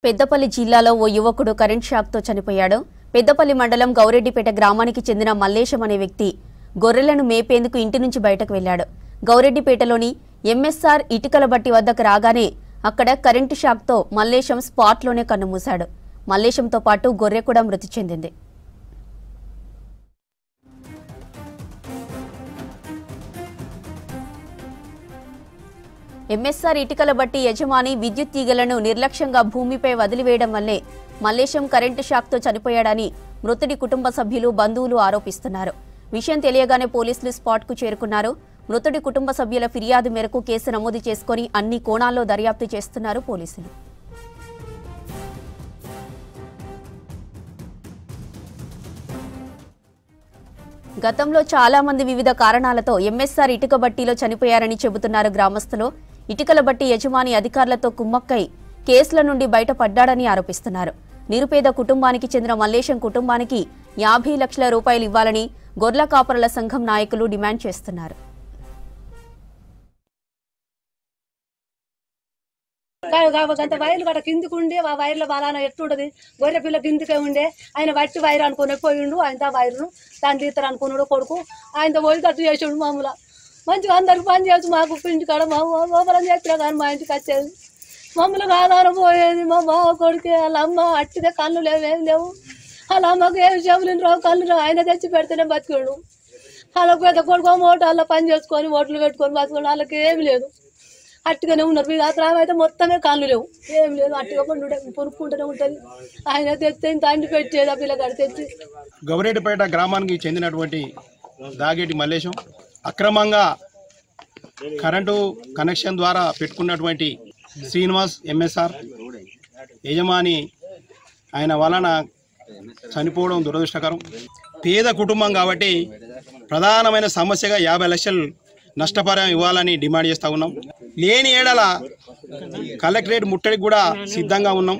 పెద్దపల్లి జిల్లాలో ఓ యువకుడు కరెంట్ షాక్తో చనిపోయాడు. పెద్దపల్లి మండలం గౌరెడ్డిపేట గ్రామానికి చెందిన మల్లేశం అనే వ్యక్తి గొర్రెలను మేపేందుకు ఇంటి నుంచి బయటకు వెళ్లాడు. గౌరెడ్డిపేటలోని ఎంఎస్ఆర్ ఇటుకల బట్టి వద్దకు రాగానే అక్కడ కరెంటు షాక్తో మల్లేశం స్పాట్లోనే కన్నుమూశాడు. మల్లేశంతో పాటు గొర్రె కూడా మృతి చెందింది. ఎంఎస్ఆర్ ఇటుకల బట్టి యజమాని విద్యుత్ తీగలను నిర్లక్ష్యంగా భూమిపై వదిలివేయడం వల్లే మల్లేశం కరెంటు షాక్తో చనిపోయాడని మృతుడి కుటుంబ సభ్యులు, బంధువులు ఆరోపిస్తున్నారు. విషయం తెలియగానే పోలీసులు స్పాట్కు చేరుకున్నారు. మృతుడి కుటుంబ సభ్యుల ఫిర్యాదు మేరకు కేసు నమోదు చేసుకుని అన్ని కోణాల్లో దర్యాప్తు చేస్తున్నారు పోలీసులు. గతంలో చాలా మంది వివిధ కారణాలతో ఎంఎస్ఆర్ ఇటుక బట్టీలో చనిపోయారని చెబుతున్నారు గ్రామస్తులు. ఇటుకల బట్టి యజమాని అధికారులతో కుమ్మక్కై కేసుల నుండి బయటపడ్డాడని ఆరోపిస్తున్నారు. నిరుపేద కుటుంబానికి చెందిన మల్లేశం కుటుంబానికి 50 లక్షల రూపాయలు ఇవ్వాలని గొర్రెల కాపరుల సంఘం నాయకులు డిమాండ్ చేస్తున్నారు. అంత వైర్లు గట్ట కిందికి ఉండే ఆ వైర్ల బలాన ఎట్టుంటది. గొర్రె పిల్ల కిందికే ఉండే ఆయన వట్టి వైర్ అనుకుని పోయిండు. ఆయన వైర్ను దాన్ని తీస్తారు అనుకున్నాడు కొడుకు. ఆయన పోయి తట్టు చేసాడు. మామూలు మంచిగా అందరికి పని చేయొచ్చు. మాకు ఇంటి కాడ మా ఓపరం చెప్పినా కానీ మా ఇంటికి వచ్చేది మమ్మల్ని ఆధారం పోయేది. మా బావ కొడుకు వాళ్ళ అమ్మ అట్టిదే కళ్ళు లేవు, ఏం లేవు. వాళ్ళ అమ్మకు ఏమి చెవులు రావు, కళ్ళు రావు. ఆయన తెచ్చి పెడితేనే బతికాడు. వాళ్ళకి పెద్ద కొడుకు మోట వాళ్ళ పని చేసుకొని ఓట్లు పెట్టుకొని బతుకోండి. వాళ్ళకి ఏమి లేదు, అట్టుగానే ఉన్నారు. మీకు అతను అయితే మొత్తమే కళ్ళు లేవు, ఏం లేదు. అట్టుగా పండు పొరుక్కుంటూనే ఉంటుంది. ఆయన తెస్తే ఇంత అండి పెట్టేది ఆ పిల్లగాడు తెచ్చి. గౌరెడ్డిపేట గ్రామానికి చెందినటువంటి దాగేటి మల్లేశం అక్రమంగా కరెంటు కనెక్షన్ ద్వారా పెట్టుకున్నటువంటి శ్రీనివాస్ ఎంఎస్ఆర్ యజమాని ఆయన వలన చనిపోవడం దురదృష్టకరం. పేద కుటుంబం కాబట్టి ప్రధానమైన సమస్యగా 50 లక్షలు నష్టపరిహారం ఇవ్వాలని డిమాండ్ చేస్తూ ఉన్నాం. లేని ఏడల కలెక్టరేట్ ముట్టడికి కూడా సిద్ధంగా ఉన్నాం.